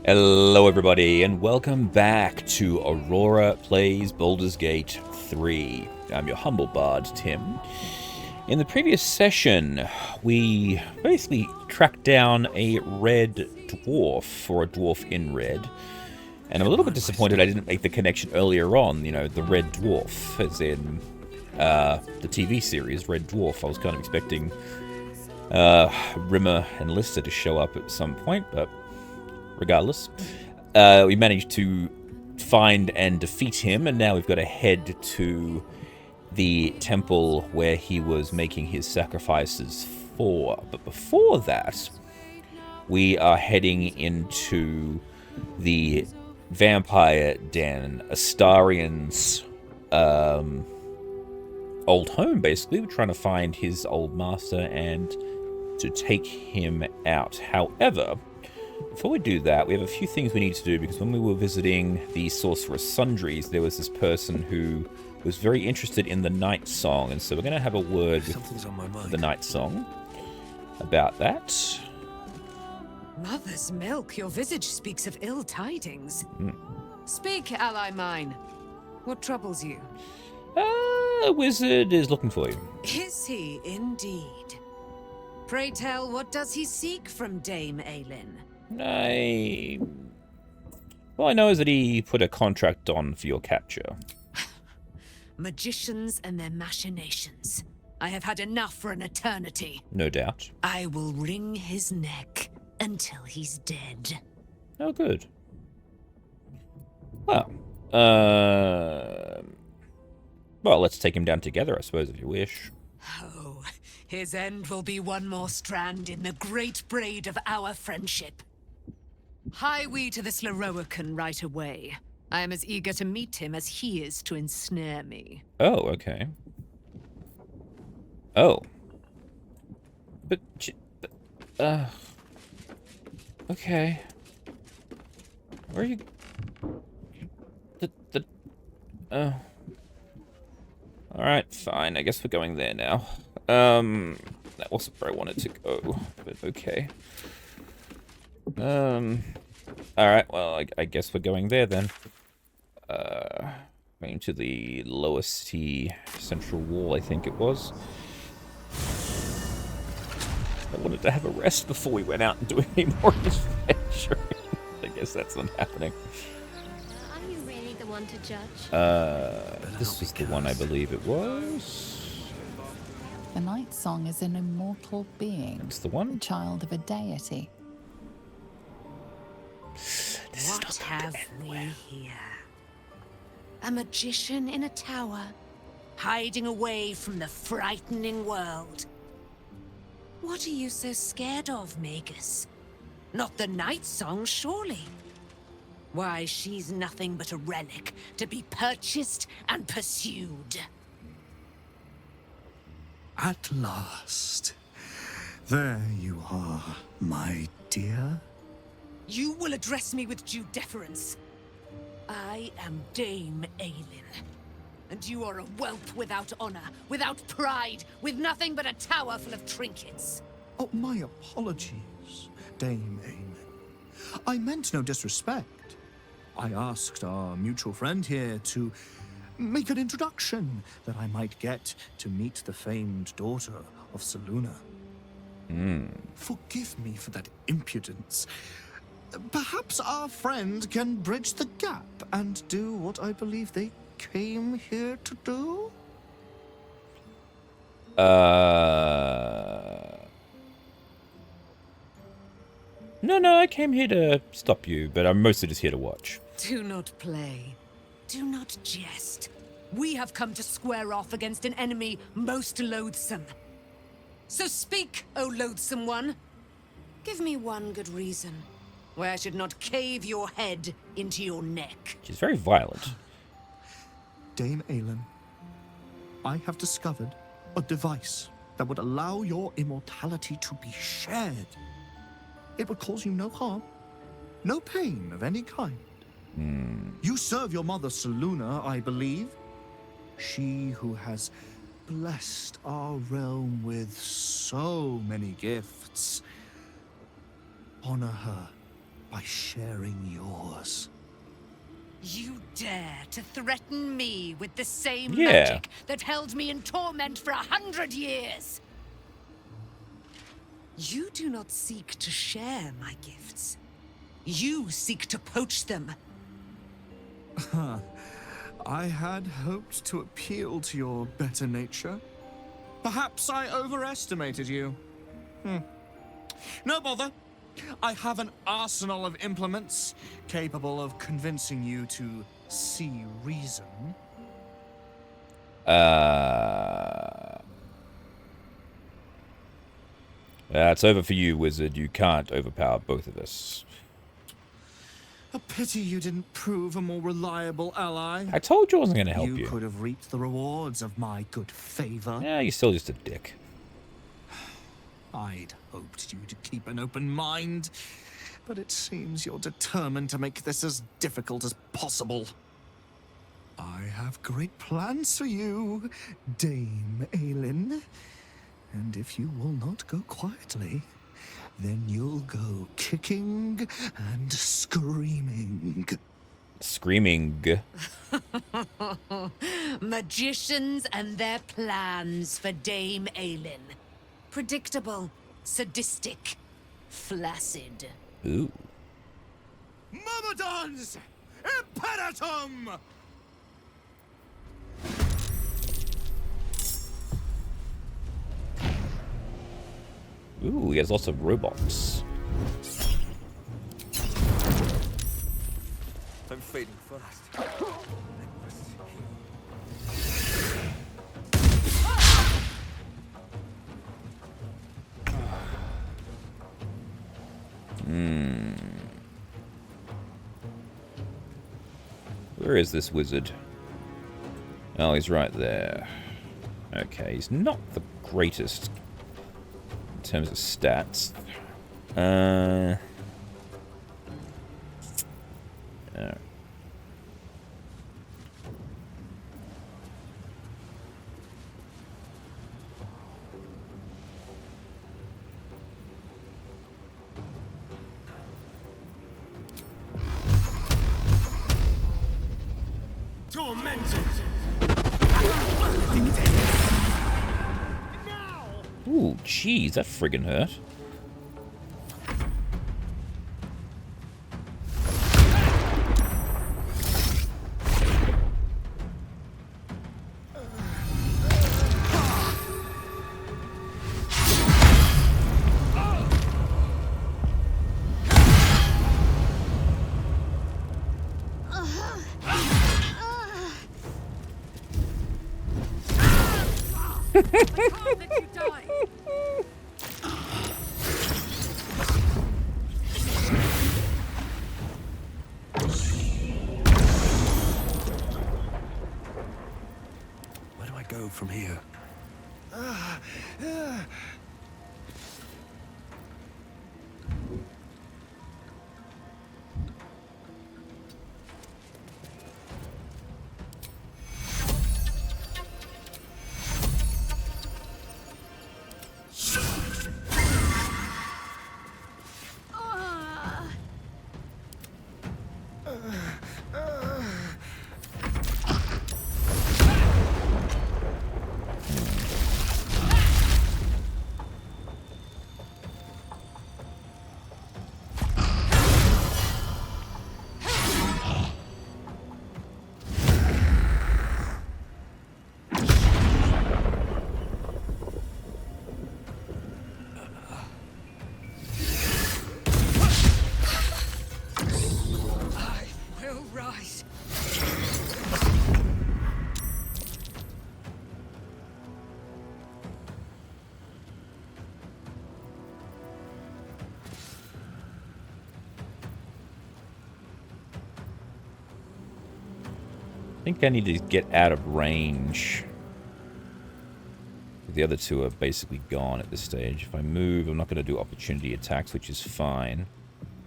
Hello everybody and welcome back to Aurora Plays Baldur's Gate 3. I'm your humble bard, Tim. In the previous session, we basically tracked down a red dwarf, or a dwarf in red. And I'm a little bit disappointed I didn't make the connection earlier on, the red dwarf, as in the TV series, Red Dwarf. I was kind of expecting Rimmer and Lister to show up at some point, but regardless, we managed to find and defeat him, and now we've got to head to the temple where he was making his sacrifices for. But before that, we are heading into the vampire den, Astarion's old home, basically. We're trying to find his old master and to take him out. However, before we do that, we have a few things we need to do, because when we were visiting the Sorceress Sundries, there was this person who was very interested in the night song, and so we're going to have a word with the night song about that. Mother's milk, your visage speaks of ill tidings. Speak, ally mine. What troubles you? A wizard is looking for you. Is he indeed? Pray tell, what does he seek from Dame Aelin? All I know is that he put a contract on for your capture. Magicians and their machinations. I have had enough for an eternity. No doubt. I will wring his neck until he's dead. Oh, good. Well, let's take him down together, I suppose, if you wish. Oh, his end will be one more strand in the great braid of our friendship. Hie we to this Leroican right away. I am as eager to meet him as he is to ensnare me. Oh, okay. Oh. But, okay. Where are you? Alright, fine. I guess we're going there now. That wasn't where I wanted to go, but okay. Alright, well, I guess we're going there then. Going to the lower city central wall, I think it was. I wanted to have a rest before we went out and do any more adventure. I guess that's not happening. Are you really the one to judge? This was the one I believe it was. The night song is an immortal being. It's the one. The child of a deity. What have we here? A magician in a tower, hiding away from the frightening world. What are you so scared of, Magus? Not the night song, surely? Why, she's nothing but a relic to be purchased and pursued. At last. There you are, my dear. You will address me with due deference. I am Dame Aelin, and you are a whelp without honor, without pride, with nothing but a tower full of trinkets. Oh, my apologies, Dame Aelin. I meant no disrespect. I asked our mutual friend here to make an introduction, that I might get to meet the famed daughter of Selûne. Forgive me for that impudence. Perhaps our friend can bridge the gap and do what I believe they came here to do? No, I came here to stop you, but I'm mostly just here to watch. Do not play. Do not jest. We have come to square off against an enemy most loathsome. So speak, O loathsome one. Give me one good reason why I should not cave your head into your neck. She's very violent. Dame Aelin, I have discovered a device that would allow your immortality to be shared. It would cause you no harm, no pain of any kind. You serve your mother Selûne, I believe. She who has blessed our realm with so many gifts. Honor her by sharing yours. You dare to threaten me with the same Yeah. magic that held me in torment for 100 years? You do not seek to share my gifts. You seek to poach them. I had hoped to appeal to your better nature. Perhaps I overestimated you. No bother. I have an arsenal of implements capable of convincing you to see reason. It's over for you, wizard. You can't overpower both of us. A pity you didn't prove a more reliable ally. I told you I wasn't going to help you. You could have reaped the rewards of my good favor. Yeah, you're still just a dick. I'd hoped you to keep an open mind, but it seems you're determined to make this as difficult as possible. I have great plans for you, Dame Aelin. And if you will not go quietly, then you'll go kicking and screaming. Screaming. Magicians and their plans for Dame Aelin. Predictable, sadistic, flaccid. Ooh. Myrmidons! Imperatum! Ooh, he has lots of robots. I'm fading fast. Where is this wizard? Oh, he's right there. Okay, he's not the greatest in terms of stats. Oh. Ooh, jeez, that friggin' hurt. Where do I go from here? I think I need to get out of range. The other two are basically gone at this stage. If I move, I'm not going to do opportunity attacks, which is fine.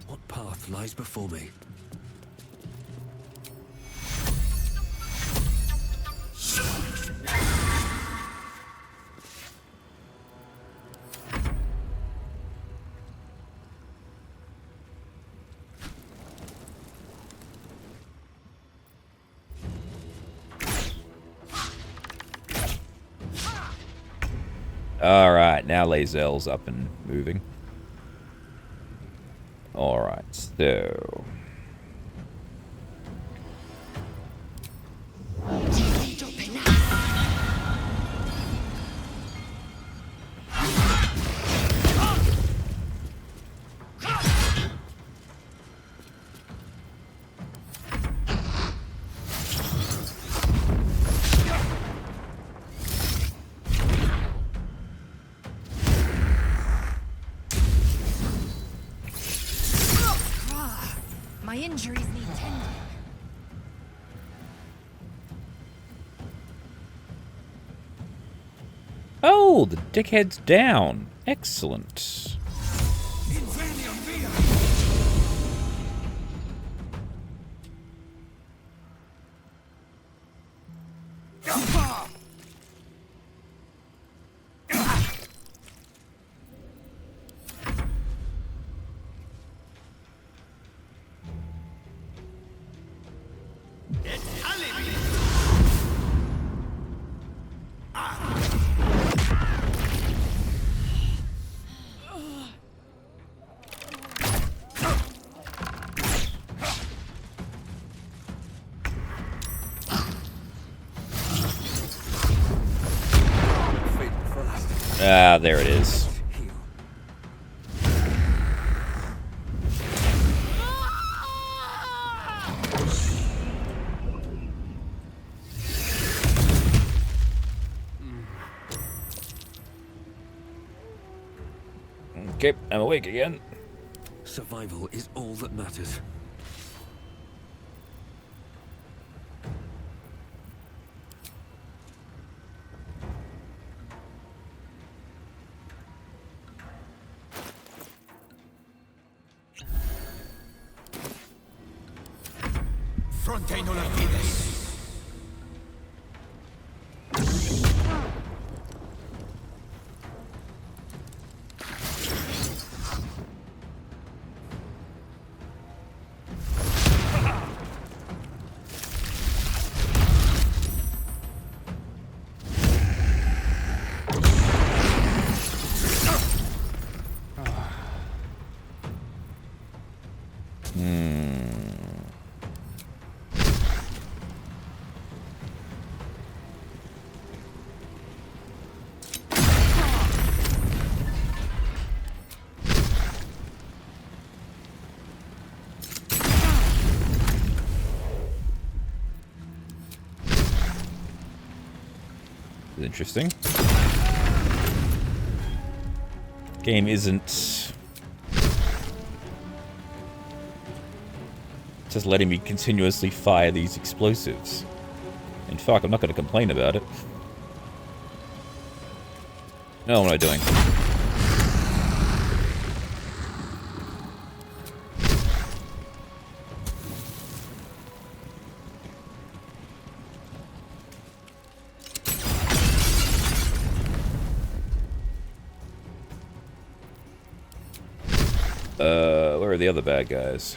What path lies before me? Alright, now Lae'zel's up and moving. Alright, so... My injuries need tending. Oh, the dickhead's down. Excellent. Ah, there it is. Okay, I'm awake again. Survival is all that matters. Fronte no la fides. Interesting. Game isn't just letting me continuously fire these explosives. In fact, I'm not going to complain about it. No, what am I doing? Where are the other bad guys?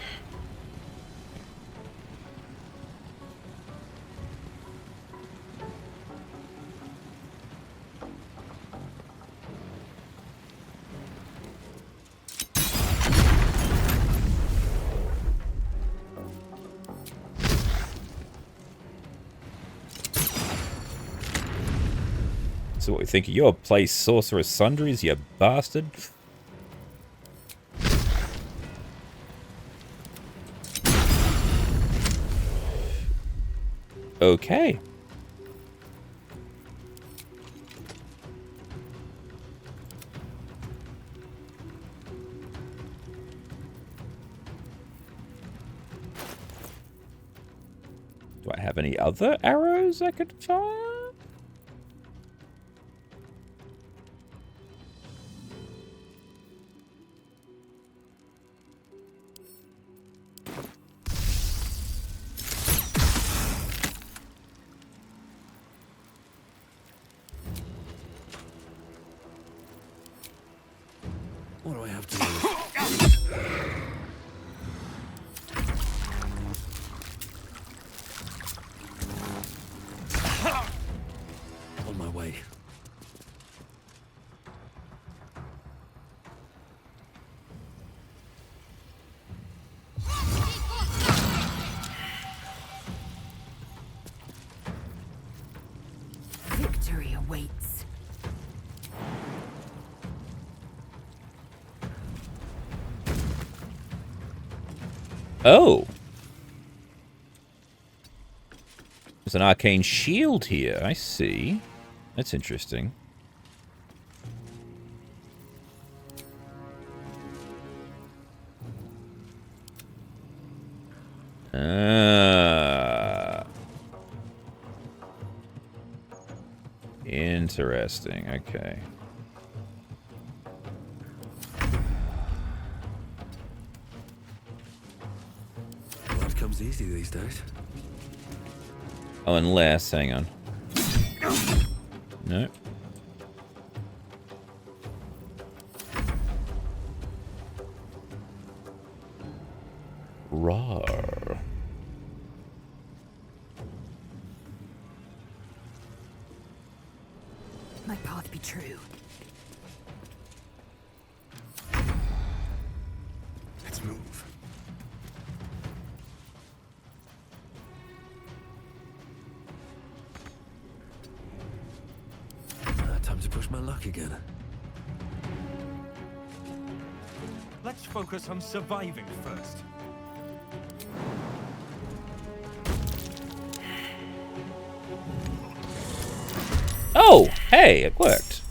So what we think of your place, Sorceress Sundries, you bastard? Okay. Do I have any other arrows I could fire? What do I have to do? On my way. waits. Oh! There's an arcane shield here. I see. That's interesting. Interesting. Okay. Blood comes easy these days. Oh, unless... Hang on. No. Rawr. My path be true. Let's move. Time to push my luck again. Let's focus on surviving first. Oh! Hey, it worked.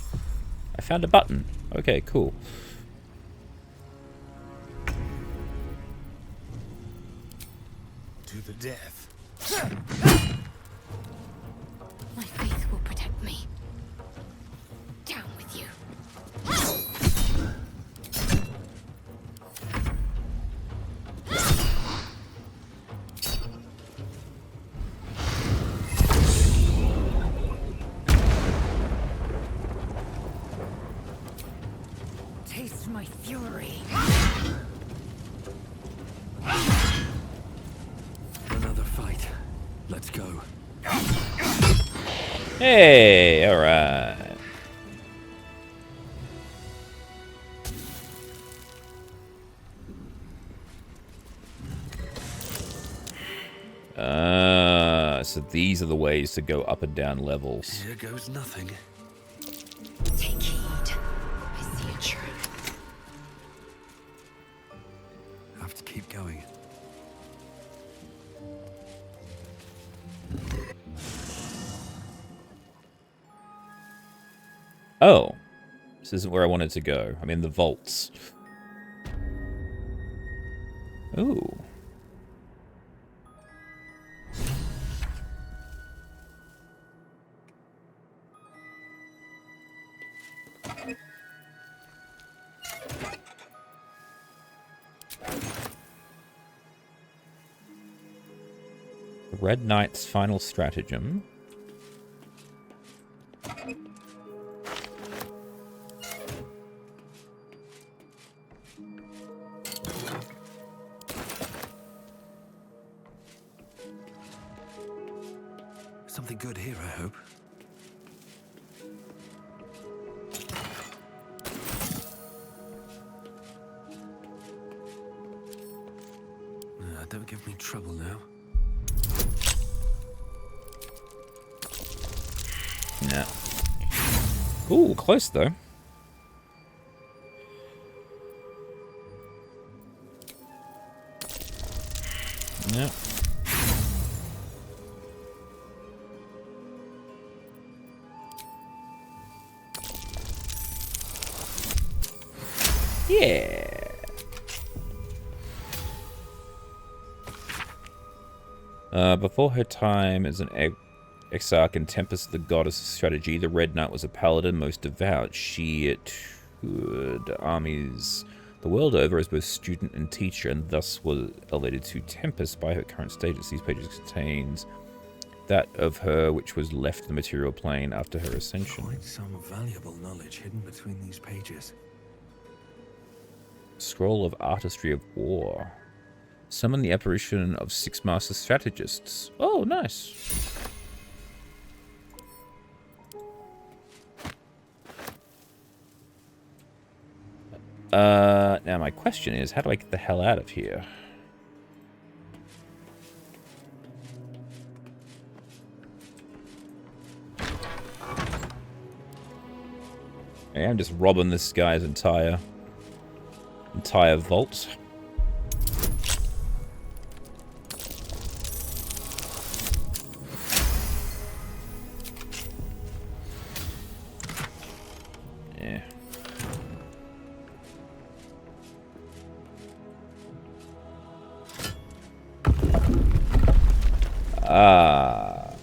I found a button. Okay, cool. To the death. My faith will protect me. Down with you. Taste my fury. Another fight. Let's go. Hey, alright. So these are the ways to go up and down levels. Here goes nothing. Take heed. I see a trap. Have to keep going. Oh. This isn't where I wanted to go. I'm in the vaults. Ooh. The Red Knight's final stratagem. Something good here, I hope. Don't give me trouble now. Yeah. Ooh, close though. Yeah. Yeah. Before her time as an exarch and tempest, the goddess of strategy, the Red Knight was a paladin, most devout. She toured armies the world over as both student and teacher, and thus was elevated to tempest by her current status. These pages contains that of her which was left the material plane after her ascension. Quite some valuable knowledge hidden between these pages. Scroll of Artistry of War. Summon the apparition of 6 master strategists. Oh, nice. Now my question is, how do I get the hell out of here? Yeah, I'm just robbing this guy's entire vault. Yeah. Ah.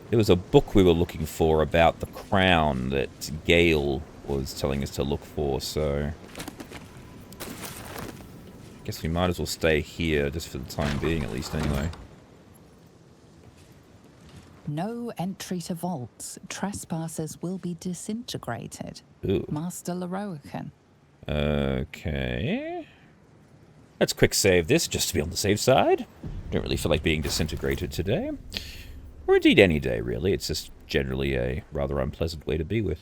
There was a book we were looking for about the crown that Gale was telling us to look for, so... guess we might as well stay here, just for the time being, at least, anyway. No entry to vaults. Trespassers will be disintegrated. Ooh. Master Leroican. Okay. Let's quick save this, just to be on the safe side. Don't really feel like being disintegrated today. Or indeed any day, really. It's just generally a rather unpleasant way to be with.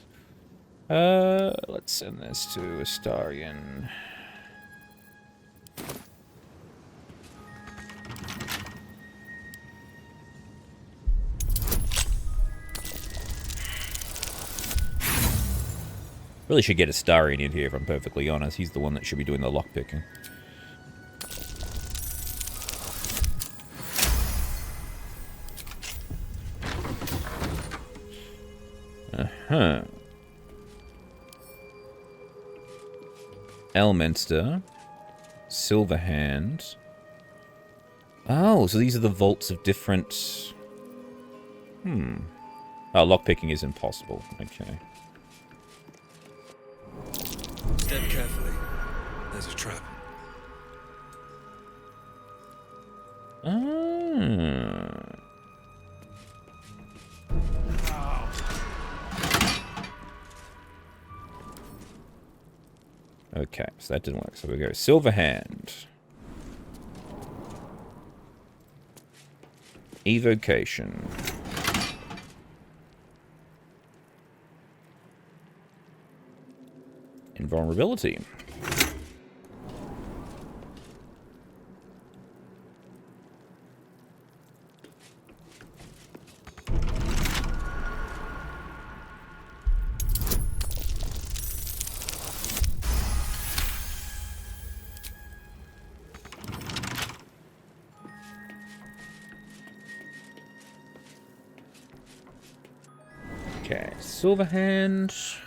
Let's send this to Astarion. Really should get Astarion in here, if I'm perfectly honest. He's the one that should be doing the lockpicking. Uh-huh. Elminster. Silverhand. Oh, so these are the vaults of different... Oh, lockpicking is impossible. Okay. Step carefully. There's a trap. Ah. Okay, so that didn't work. So we go Silverhand. Evocation. Invulnerability. Okay, Silverhand.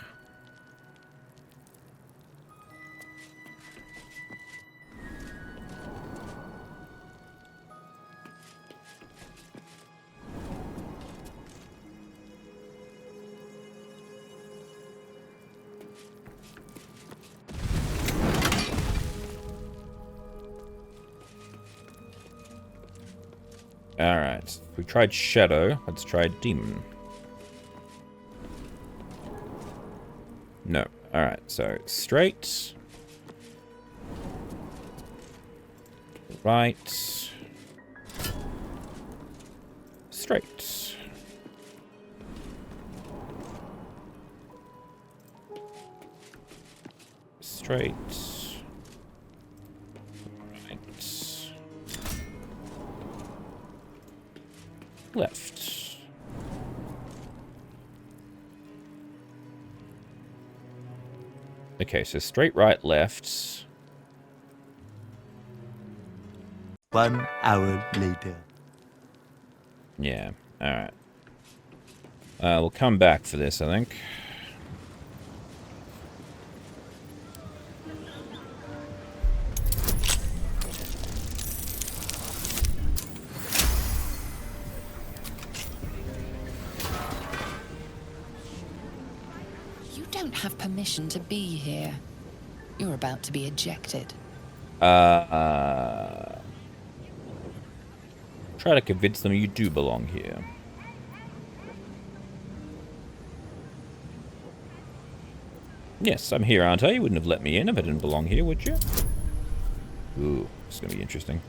Alright, we tried Shadow, let's try Demon. No. Alright, so straight. Right. Straight. Straight. Right. Left. Okay, so straight, right, left. 1 hour later. Yeah, alright. We'll come back for this, I think. You don't have permission to be here. You're about to be ejected. Try to convince them you do belong here. Yes, I'm here, aren't I? You wouldn't have let me in if I didn't belong here, would you? Ooh, it's gonna be interesting.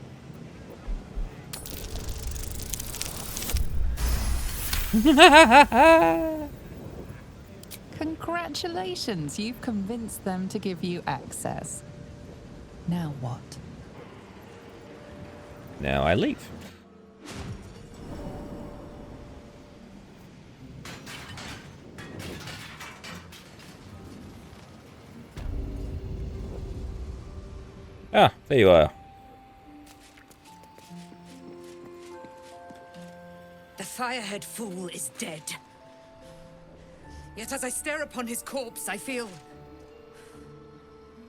Congratulations, you've convinced them to give you access. Now what? Now I leave. Ah, there you are. The Firehead fool is dead. Yet as I stare upon his corpse, I feel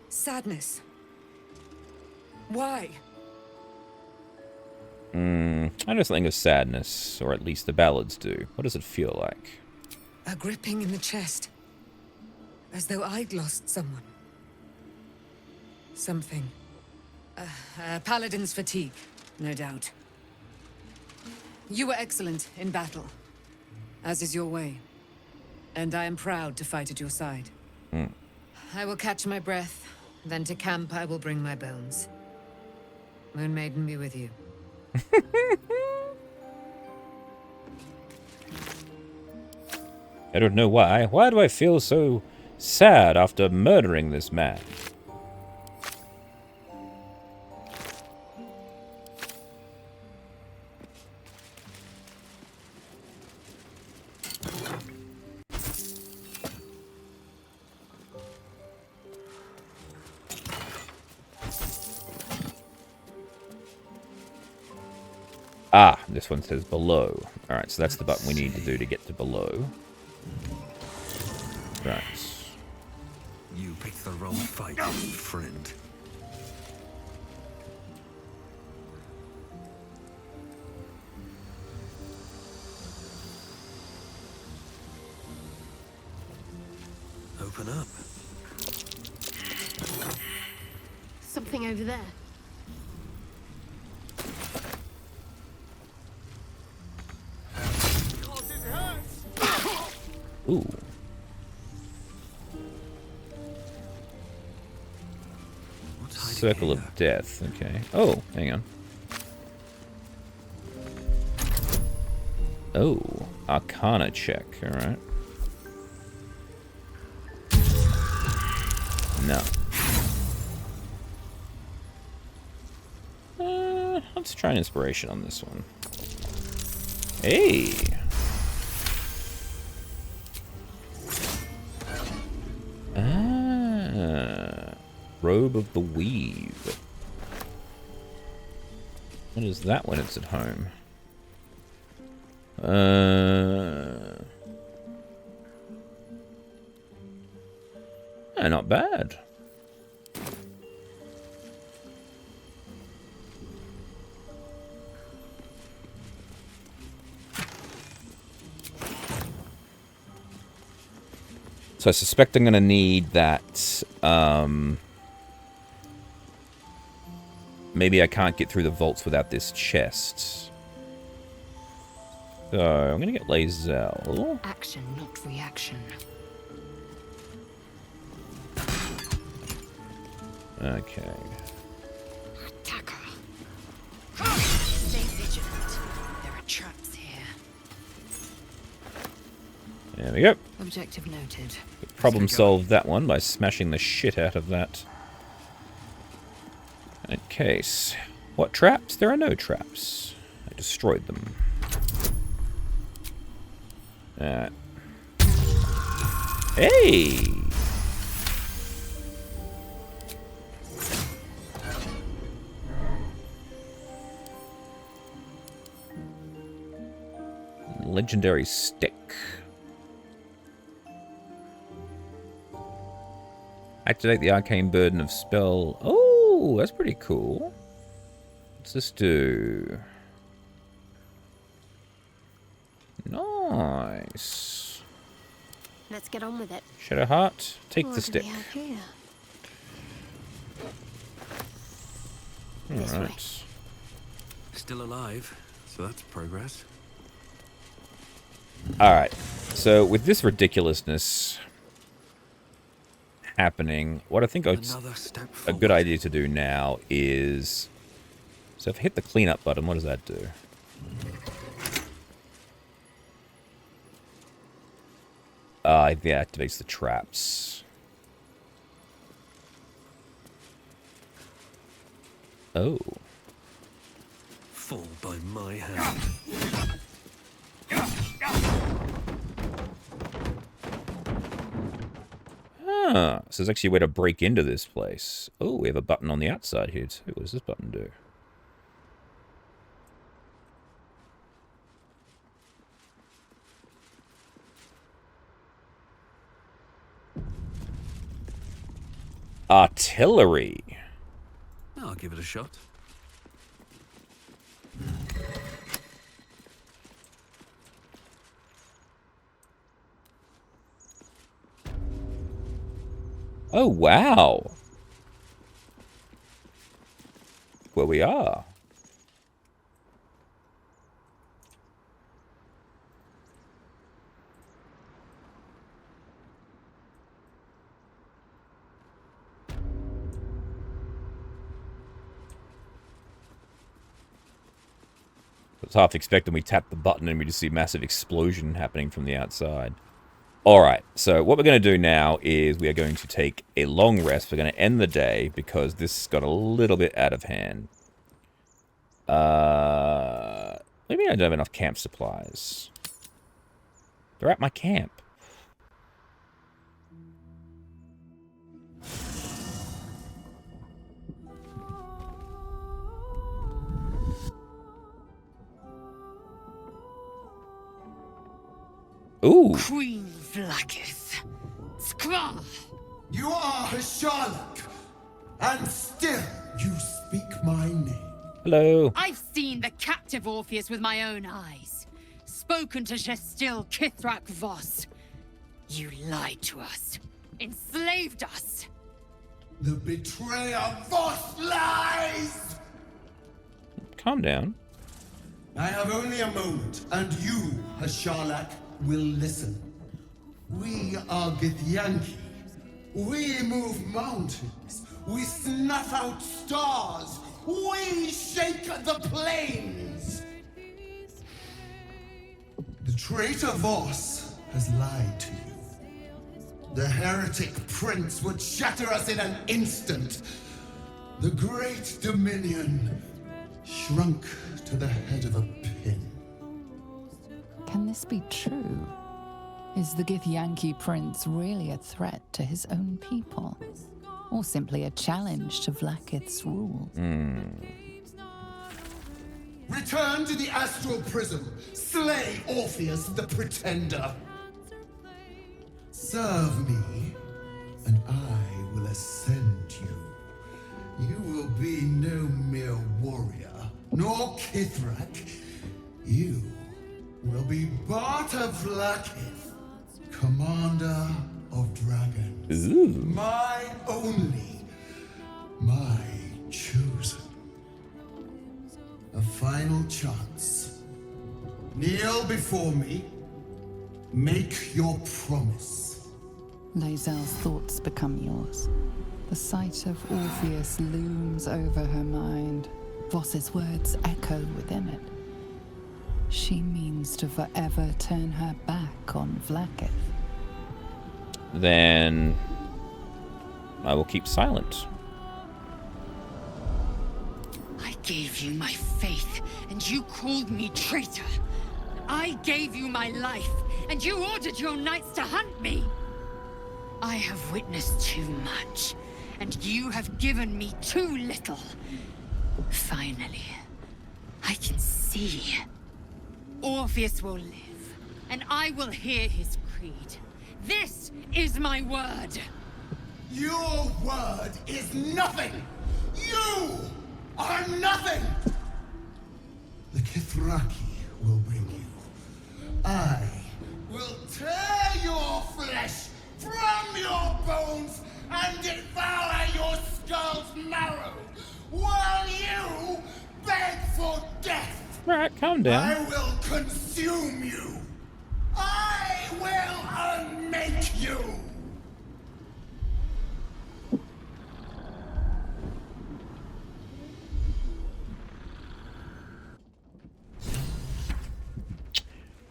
sadness. Why? I just think of sadness, or at least the ballads do. What does it feel like? A gripping in the chest. As though I'd lost someone. Something. Paladin's fatigue, no doubt. You were excellent in battle, as is your way. And I am proud to fight at your side. I will catch my breath, then to camp I will bring my bones. Moon Maiden be with you. I don't know why. Why do I feel so sad after murdering this man? Ah, this one says below. Alright, so that's the button we need to do to get to below. Right. You picked the wrong fight, friend. Open up. Something over there. Ooh. Circle of Death. Okay. Oh, hang on. Oh, Arcana check. All right. No. Let's try an inspiration on this one. Hey. Robe of the Weave. What is that when it's at home? Not bad. So I suspect I'm going to need that, maybe I can't get through the vaults without this chest. So I'm going to get Lae'zel. Action, not reaction. Okay. Attacker. Stay vigilant. There are traps here. There we go. Objective noted. Problem solved that one by smashing the shit out of that. Okay. What traps? There are no traps. I destroyed them. Hey! Legendary stick. Activate the arcane burden of spell. Oh, that's pretty cool. What's this do? Nice. Let's get on with it. Shadowheart, take What the do stick. we have here? All This way. right. Still alive, so that's progress. All right. So with this ridiculousness happening, what I think Another step a forward. good idea to do now is, so if I hit the cleanup button, what does that do? It activates the traps. Oh. Fall by my hand. Ah, so there's actually a way to break into this place. Oh, we have a button on the outside here too. What does this button do? Artillery. I'll give it a shot. Oh, wow. Well, we are. I was half expecting we tap the button and we just see a massive explosion happening from the outside. Alright, so what we're going to do now is we are going to take a long rest. We're going to end the day because this got a little bit out of hand. Maybe I don't have enough camp supplies. They're at my camp. Ooh. Queen Vlaakith. Skrull! You are Hasharlok, and still you speak my name. Hello. I've seen the captive Orpheus with my own eyes. Spoken to Gestil Kithrak Voss. You lied to us. Enslaved us. The betrayer Voss lies! Calm down. I have only a moment, and you, Hasharlok, will listen. We are Githyanki. We move mountains. We snuff out stars. We shake the plains. The traitor Voss has lied to you. The heretic prince would shatter us in an instant. The great dominion shrunk to the head of a pin. Can this be true? Is the Githyanki prince really a threat to his own people? Or simply a challenge to Vlaakith's rule? Return to the astral prism. Slay Orpheus the Pretender. Serve me, and I will ascend you. You will be no mere warrior, nor Kithrak. You will be Barta Vlaakith, commander of dragons. Ooh. My only, my chosen. A final chance. Kneel before me. Make your promise. Lae'zel's thoughts become yours. The sight of Orpheus looms over her mind. Voss's words echo within it. She means to forever turn her back on Vlaakith. Then I will keep silent. I gave you my faith, and you called me traitor. I gave you my life, and you ordered your knights to hunt me. I have witnessed too much, and you have given me too little. Finally, I can see. Orpheus will live, and I will hear his creed. This is my word. Your word is nothing! You are nothing! The Kithraki will bring you. I will tear your flesh from your bones and devour your skull's marrow, while you beg for death. Right, calm down. I will consume you. I will unmake you.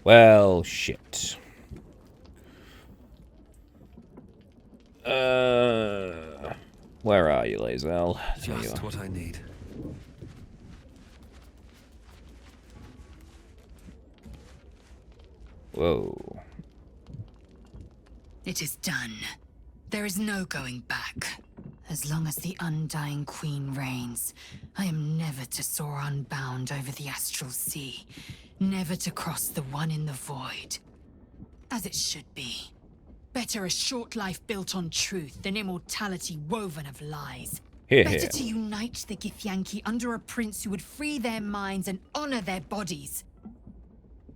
Well, shit. Where are you, Lae'zel? There you Just are. what I need. Whoa. It is done. There is no going back. As long as the Undying Queen reigns, I am never to soar unbound over the astral sea, never to cross the one in the void. As it should be. Better a short life built on truth than immortality woven of lies. Here, Better here. to unite the Githyanki under a prince who would free their minds and honor their bodies.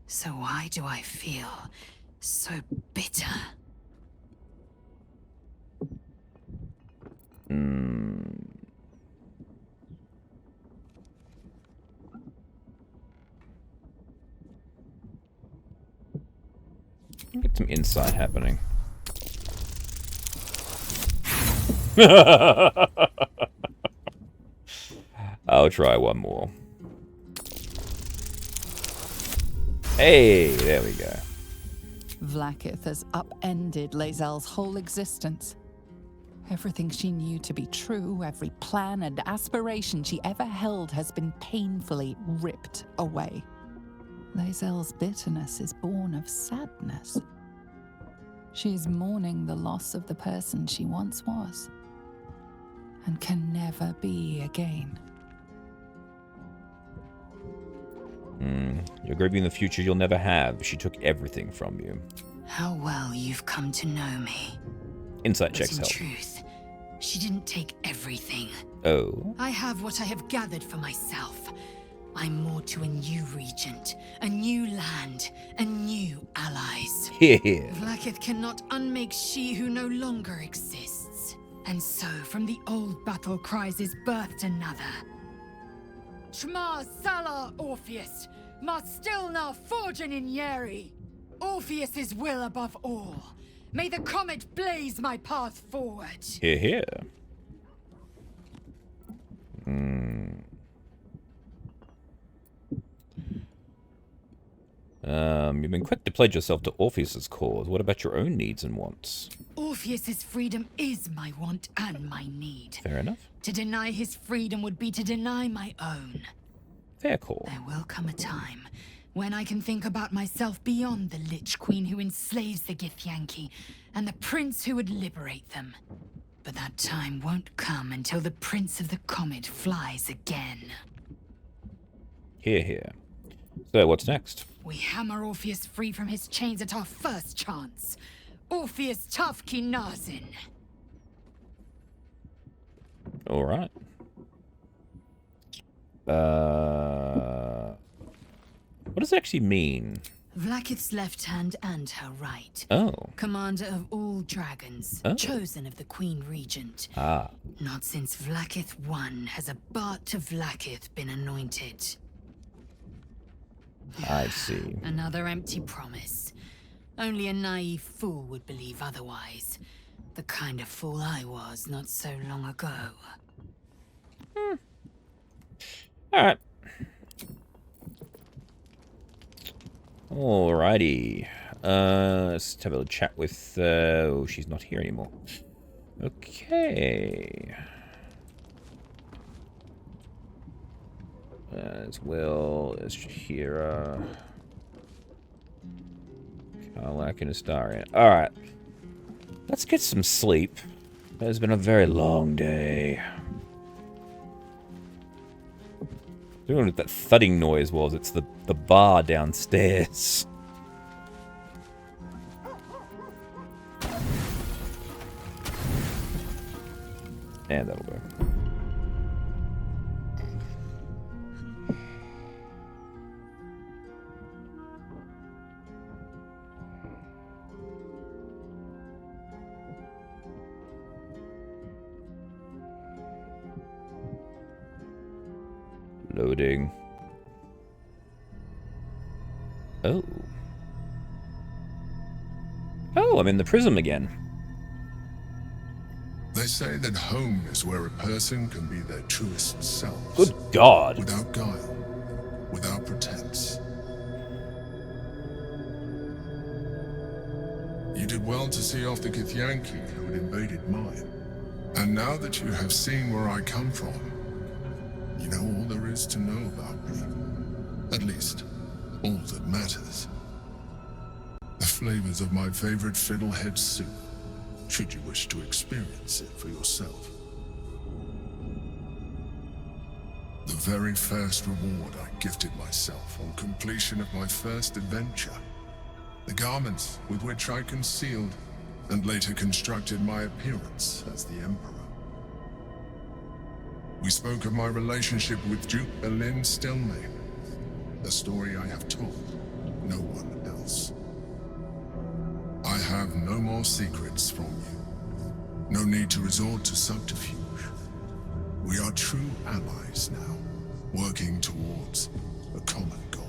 So why do I feel so bitter? Get some insight happening. I'll try one more. Hey, there we go. Vlaakith has upended Lae'zel's whole existence. Everything she knew to be true, every plan and aspiration she ever held has been painfully ripped away. Lae'zel's bitterness is born of sadness. She is mourning the loss of the person she once was, and can never be again. You're grieving the future you'll never have. She took everything from you. How well you've come to know me. Insight But checks in help. truth, she didn't take everything. Oh. I have what I have gathered for myself. I'm more to a new regent, a new land, and new allies. Here. Vlaakith cannot unmake she who no longer exists. And so, from the old battle cries is birthed another. Shma Salar Orpheus, Ma Stilna Forgin in Yeri. Orpheus's will above all. May the comet blaze my path forward. Here, here. You've been quick to pledge yourself to Orpheus's cause. What about your own needs and wants? Orpheus's freedom is my want and my need. Fair enough. To deny his freedom would be to deny my own. Fair call. There will come a time when I can think about myself beyond the Lich Queen who enslaves the Githyanki and the prince who would liberate them. But that time won't come until the Prince of the Comet flies again. Here, here. So, what's next? We hammer Orpheus free from his chains at our first chance. Orpheus Tafki Nazin. Alright. What does it actually mean? Vlaakith's left hand and her right. Oh. Commander of all dragons, Oh. chosen of the Queen Regent. Ah. Not since Vlaakith I has a Bart to Vlaakith been anointed. I see. Another empty promise. Only a naive fool would believe otherwise. The kind of fool I was not so long ago. Alright. Alrighty. Let's have a little chat with... oh, she's not here anymore. Okay. As well as Shahira. Karlak and Astarion. Alright. Let's get some sleep. It has been a very long day. I don't know what that thudding noise was. It's the bar downstairs. And that'll go. Loading. Oh. Oh, I'm in the prism again. They say that home is where a person can be their truest selves. Good God. Without guile, without pretense. You do did well to see off the Githyanki who had invaded mine. And now that you have seen where I come from, you know all there is to know about me. At least, all that matters. The flavors of my favorite fiddlehead soup, should you wish to experience it for yourself. The very first reward I gifted myself on completion of my first adventure. The garments with which I concealed and later constructed my appearance as the Emperor. We spoke of my relationship with Duke Berlin Stelmane, a story I have told no one else. I have no more secrets from you. No need to resort to subterfuge. We are true allies now, working towards a common goal.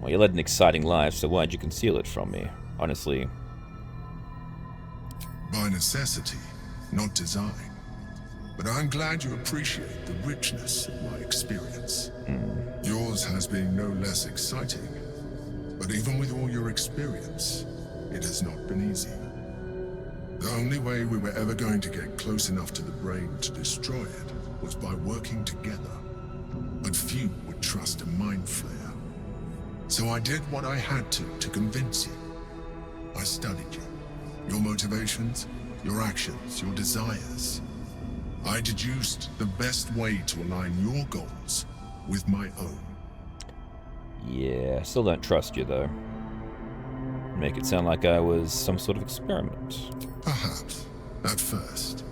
Well, you led an exciting life, so why'd you conceal it from me? Honestly. By necessity, not design. But I'm glad you appreciate the richness of my experience. Yours has been no less exciting. But even with all your experience, it has not been easy. The only way we were ever going to get close enough to the brain to destroy it was by working together. But few would trust a mind flayer. So I did what I had to convince you. I studied you. Your motivations, your actions, your desires. I deduced the best way to align your goals with my own. Yeah, still don't trust you, though. Make it sound like I was some sort of experiment. Perhaps, at first.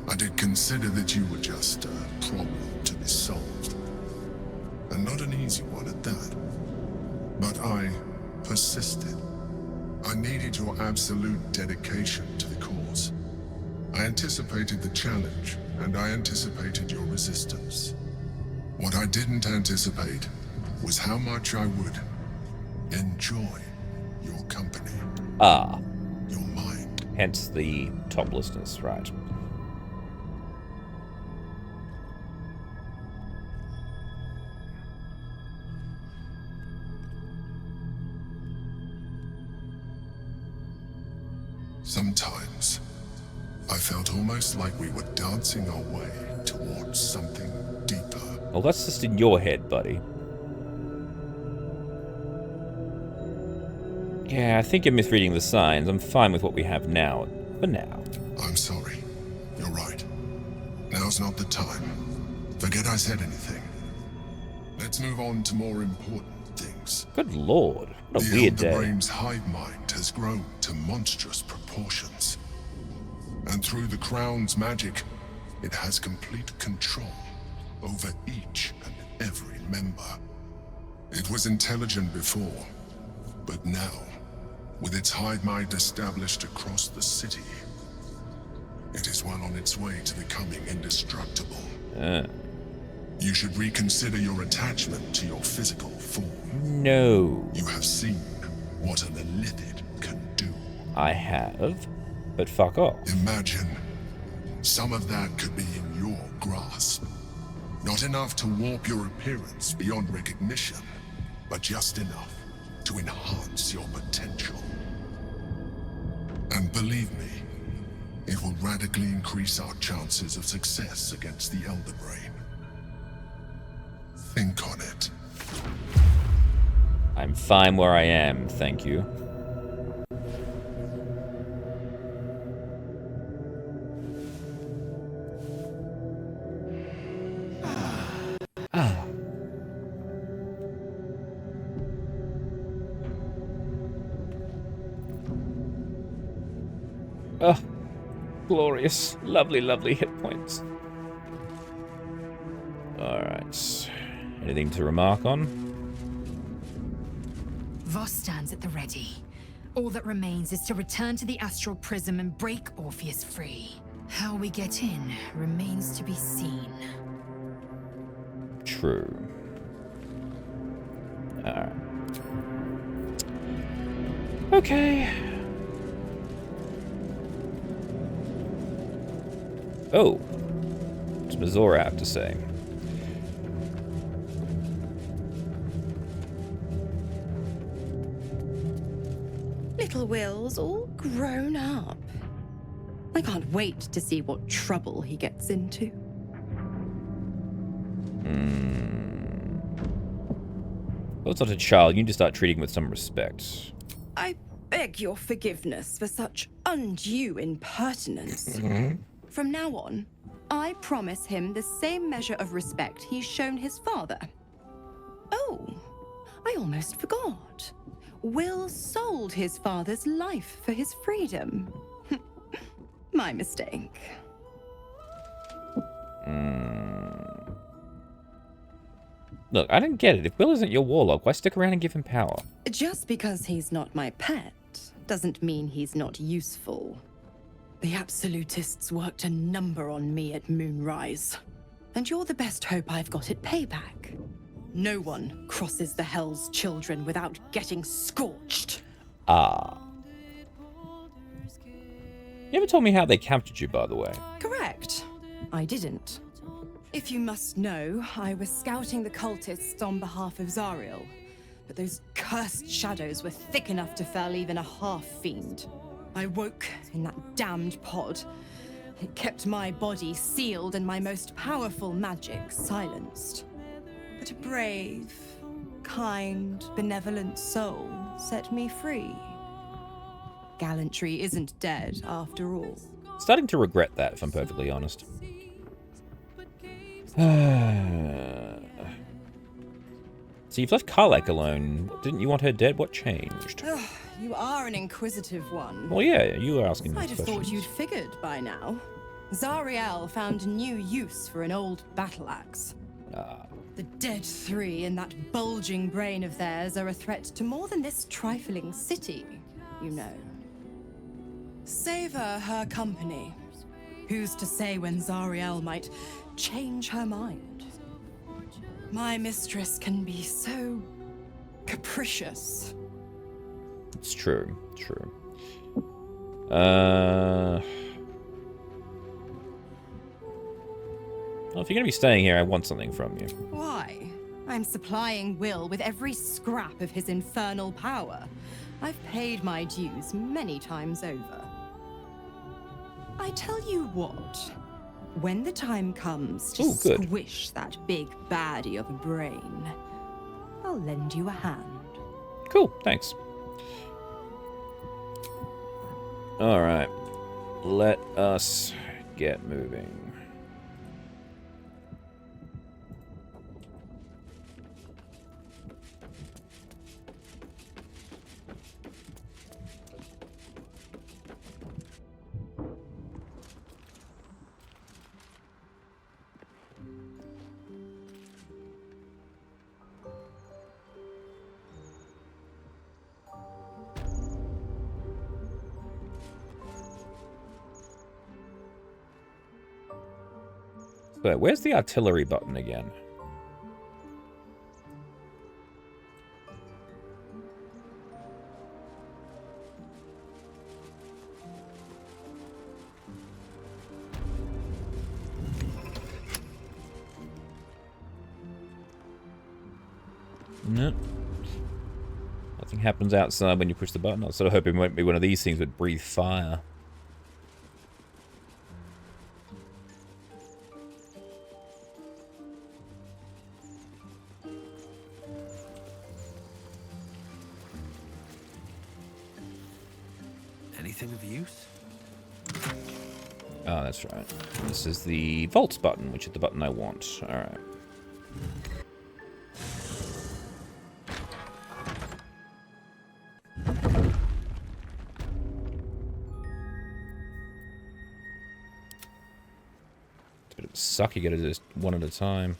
I did consider that you were just a problem to be solved. And not an easy one at that. But I persisted. I needed your absolute dedication to the cause. I anticipated the challenge, and I anticipated your resistance. What I didn't anticipate was how much I would enjoy your company. Ah. Your mind. Hence the toplessness, right? Sometimes, I felt almost like we were dancing our way towards something deeper. Well, that's just in your head, buddy. Yeah, I think you're misreading the signs. I'm fine with what we have now. For now. I'm sorry. You're right. Now's not the time. Forget I said anything. Let's move on to more important things. Good lord. What a weird day. The Brain's hive mind has grown to monstrous proportions. And through the Crown's magic, it has complete control over each and every member. It was intelligent before, but now, with its hive mind established across the city, it is well on its way to becoming indestructible. You should reconsider your attachment to your physical form. No. You have seen what an illithid can do. I have, but fuck off. Imagine some of that could be in your grasp. Not enough to warp your appearance beyond recognition, but just enough to enhance your potential. And believe me, it will radically increase our chances of success against the Elder Brain. Think on it. I'm fine where I am, thank you. Oh, glorious. Lovely, lovely hit points. Alright. Anything to remark on? Voss stands at the ready. All that remains is to return to the astral prism and break Orpheus free. How we get in remains to be seen. True. Alright. Okay. Oh. What's Mizora have to say? Little Will's all grown up. I can't wait to see what trouble he gets into. Well, it's not a child. You need to start treating him with some respect. I beg your forgiveness for such undue impertinence. From now on, I promise him the same measure of respect he's shown his father. Oh, I almost forgot. Will sold his father's life for his freedom. My mistake. Look, I don't get it. If Will isn't your warlock, why stick around and give him power? Just because he's not my pet doesn't mean he's not useful. The absolutists worked a number on me at Moonrise, and you're the best hope I've got at payback. No one crosses the Hell's Children without getting scorched. Ah. You ever told me how they captured you, by the way? Correct. I didn't. If you must know, I was scouting the cultists on behalf of Zariel, but those cursed shadows were thick enough to fell even a half-fiend. I woke in that damned pod. It kept my body sealed and my most powerful magic silenced. But a brave, kind, benevolent soul set me free. Gallantry isn't dead after all. Starting to regret that, if I'm perfectly honest. So you've left Karlak alone. Didn't you want her dead? What changed? You are an inquisitive one. Well, yeah, you were asking I'd these have questions. thought you'd figured by now. Zariel found new use for an old battle axe. The dead three in that bulging brain of theirs are a threat to more than this trifling city, you know. Savor her company. Who's to say when Zariel might change her mind? My mistress can be so capricious. It's true, true. Well, if you're gonna be staying here, I want something from you. Why? I'm supplying Will with every scrap of his infernal power. I've paid my dues many times over. I tell you what, when the time comes to squish that big baddie of a brain, I'll lend you a hand. Cool, thanks. Alright, let us get moving. But where's the artillery button again? Nope. Nothing happens outside when you push the button. I was sort of hoping it might be one of these things would breathe fire. Anything of use? Oh, that's right. This is the vaults button, which is the button I want. Alright. It's a bit of a suck, you gotta do this one at a time.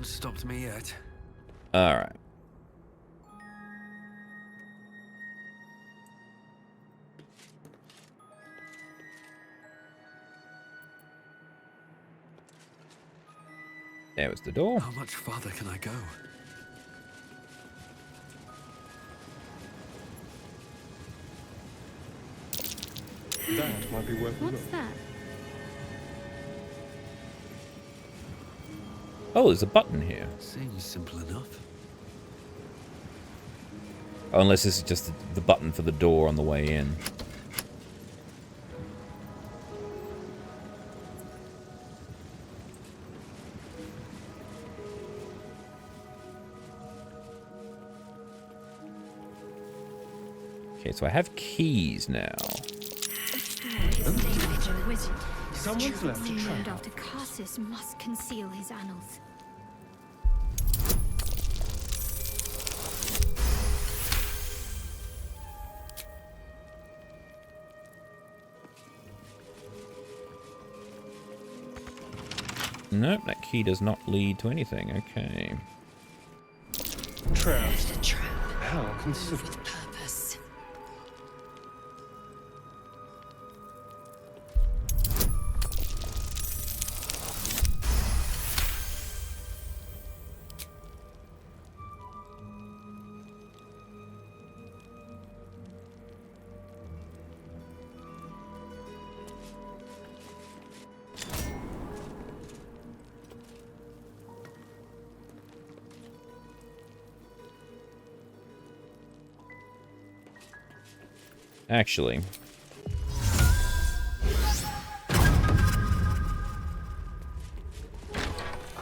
Stopped me yet. All right. There was the door. How much farther can I go? That might be worth a look. What's that? Oh, there's a button here. Seems simple enough. Oh, unless this is just the button for the door on the way in. Okay, so I have keys now. Someone's left a Named trap. after Cassus must conceal his annals. Nope, that key does not lead to anything. Okay. Trap. A trap How considerate. with purpose. Actually.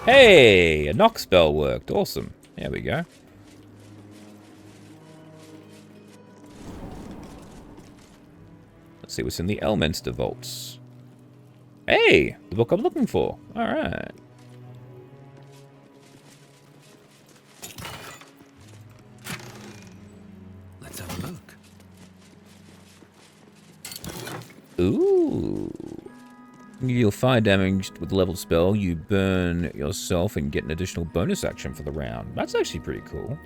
Hey! A knock spell worked. Awesome. There we go. Let's see what's in the Elminster vaults. Hey! The book I'm looking for. Alright. Let's have a look. Ooh. You'll fire damage with a leveled spell. You burn yourself and get an additional bonus action for the round. That's actually pretty cool.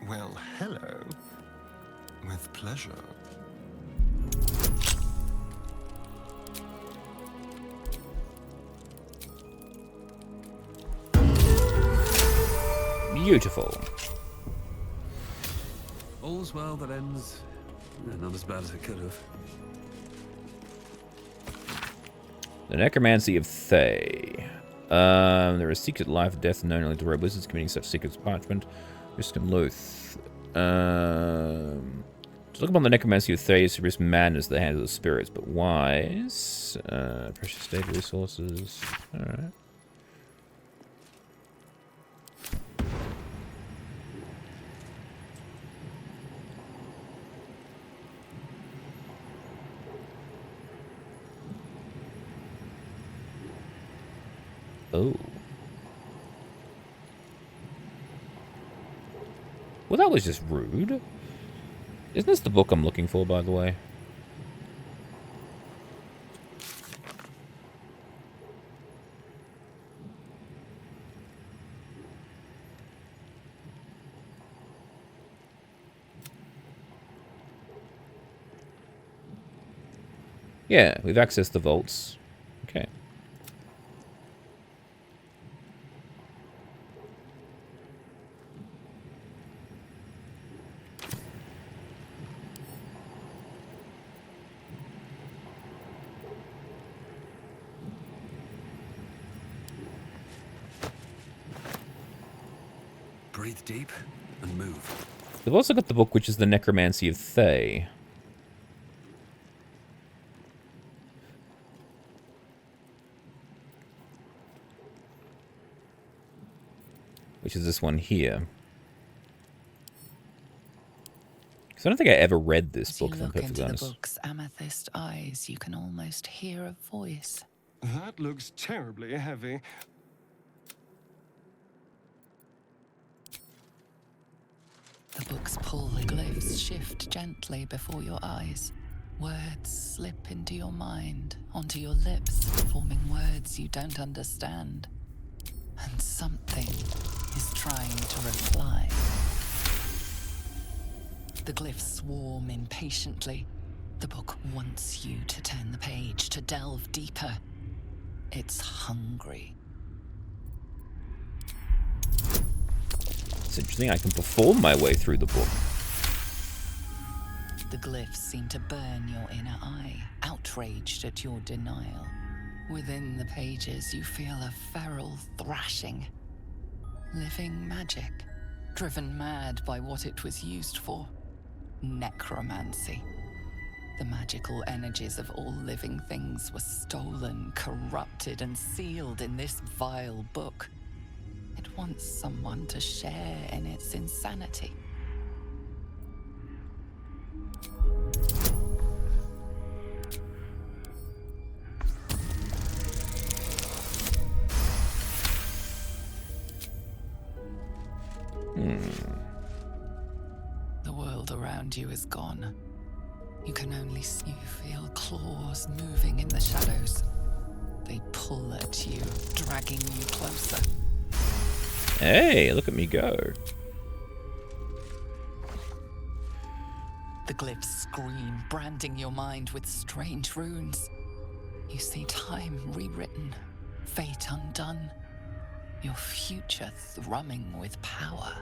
Well, hello. With pleasure. Beautiful. All's well that ends. Not as bad as it could have. The Necromancy of Thay. There is secret life and death known only to rogue wizards committing such secrets parchment. Risk and loath. To look upon the Necromancy of Thay is to risk madness at the hands of the spirits, but wise. Precious data resources. Alright. Oh. Well, that was just rude. Isn't this the book I'm looking for, by the way? Yeah, we've accessed the vaults. Okay. Breathe deep and move. We've also got the book which is the Necromancy of Thay. Which is this one here. Because I don't think I ever read this book, if I'm Look perfectly into the honest. book's amethyst eyes, you can almost hear a voice. That looks terribly heavy. The book's pull glyphs shift gently before your eyes. Words slip into your mind, onto your lips, forming words you don't understand. And something is trying to reply. The glyphs swarm impatiently. The book wants you to turn the page, to delve deeper. It's hungry. It's interesting, I can perform my way through the book. The glyphs seem to burn your inner eye, outraged at your denial. Within the pages, you feel a feral thrashing. Living magic, driven mad by what it was used for. Necromancy. The magical energies of all living things were stolen, corrupted, and sealed in this vile book. It wants someone to share in its insanity. The world around you is gone. You can only see, you feel claws moving in the shadows. They pull at you, dragging you closer. Hey, look at me go. The glyphs scream, branding your mind with strange runes. You see time rewritten, fate undone, your future thrumming with power.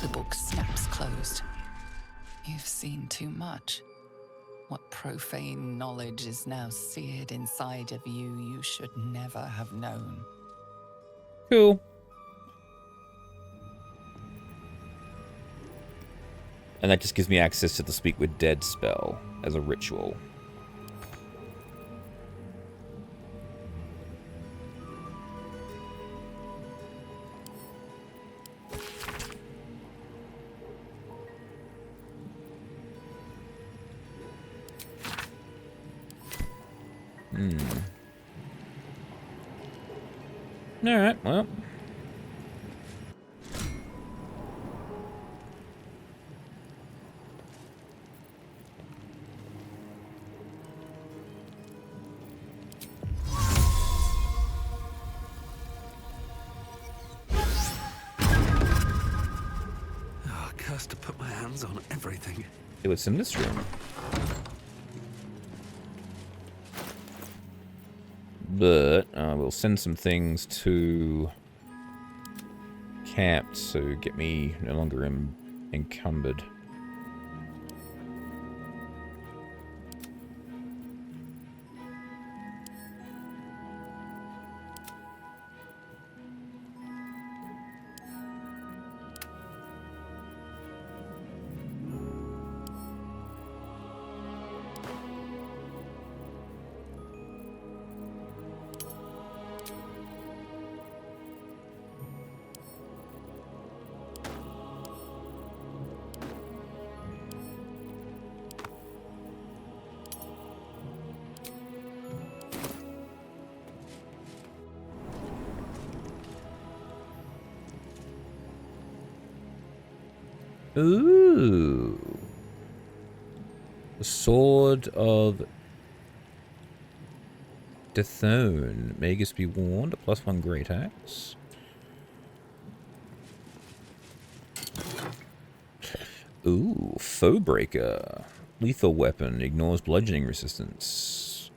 The book snaps closed. You've seen too much. What profane knowledge is now seared inside of you should never have known. Cool. And that just gives me access to the Speak with Dead spell as a ritual. Alright, well. Oh, cursed to put my hands on everything. It was in this room. But we'll send some things to camp to get me no longer encumbered. Ooh. The Sword of Dethone. Magus be warned. A +1 great axe. Ooh. Foe Breaker. Lethal weapon. Ignores bludgeoning resistance.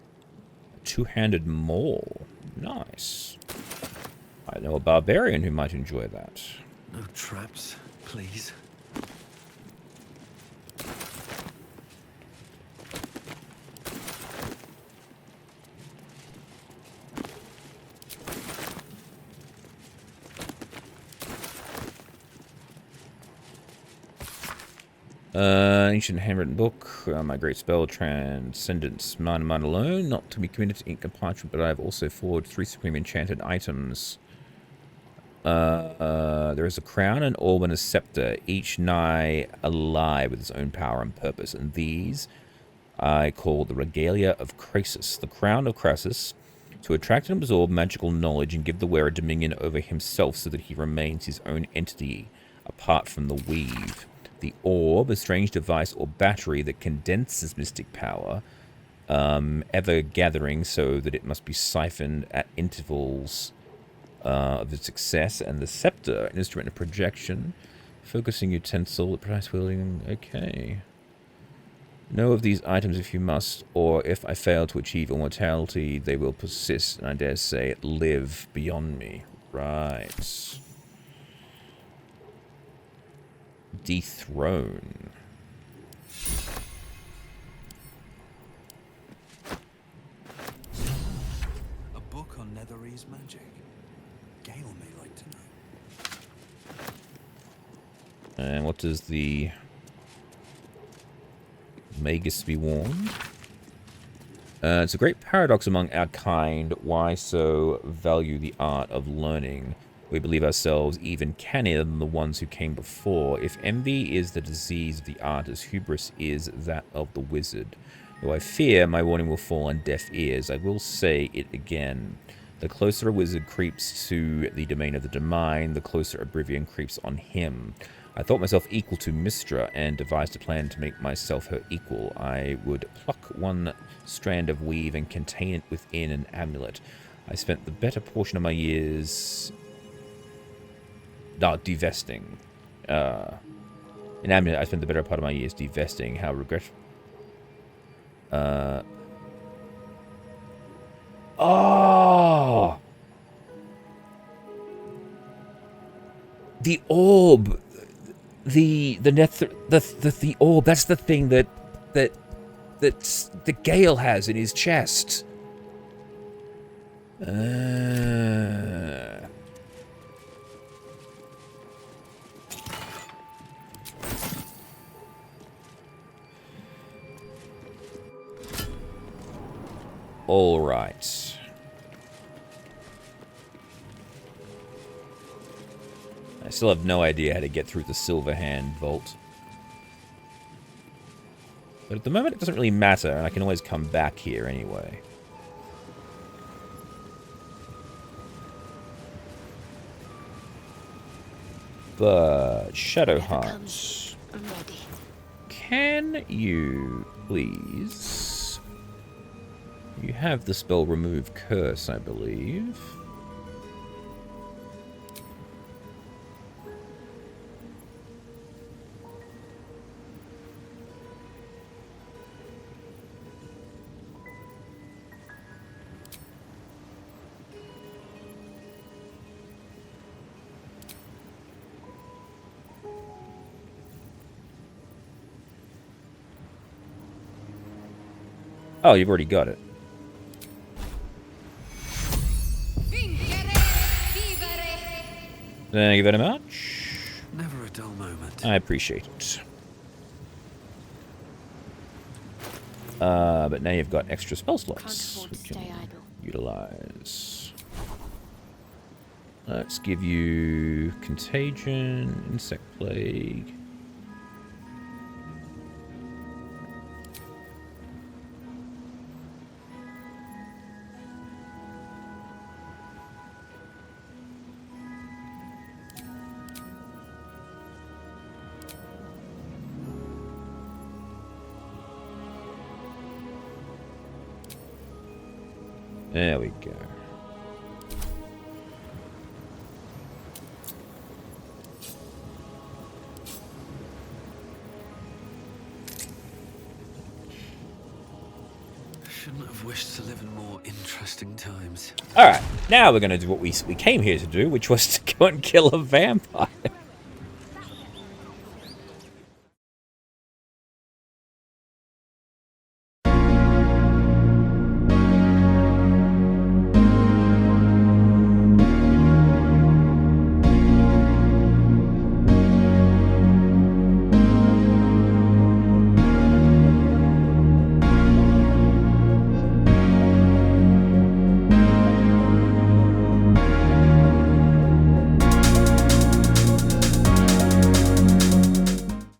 Two-handed maul. Nice. I know a barbarian who might enjoy that. No traps, please. Ancient handwritten book. My great spell, Transcendence. Mine alone. Not to be committed to ink and parchment, but I have also forged 3 supreme enchanted items. There is a crown, an orb, and a scepter, each nigh alive with its own power and purpose. And these I call the Regalia of Krasus. The crown of Krasus, to attract and absorb magical knowledge and give the wearer dominion over himself so that he remains his own entity apart from the weave. The orb, a strange device or battery that condenses mystic power, ever gathering so that it must be siphoned at intervals of its success. And the scepter, an instrument of projection, Focusing utensil, price wielding, okay. Know of these items if you must, or if I fail to achieve immortality, they will persist, and I dare say live beyond me. Right. Dethrone. A book on Netherese magic. Gale may like to know. And what does the Magus be warned? It's a great paradox among our kind. Why so value the art of learning? We believe ourselves even cannier than the ones who came before. If envy is the disease of the artist, hubris is that of the wizard. Though I fear my warning will fall on deaf ears, I will say it again. The closer a wizard creeps to the domain of the divine, the closer Oblivion creeps on him. I thought myself equal to Mystra, and devised a plan to make myself her equal. I would pluck one strand of weave and contain it within an amulet. I spent the better portion of my years... divesting. An amulet, I spent the better part of my years divesting. How regretful. Oh! The orb! The orb, that's the thing that Gale has in his chest. All right. I still have no idea how to get through the Silver Hand Vault. But at the moment, it doesn't really matter, and I can always come back here anyway. But, Shadowheart, can you please... You have the spell Remove Curse, I believe. Oh, you've already got it. Thank you very much. Never a dull moment. I appreciate it. But now you've got extra spell slots we can utilize. Let's give you Contagion, Insect Plague. There we go. Shouldn't have wished to live in more interesting times. Alright, now we're going to do what we came here to do, which was to go and kill a vampire.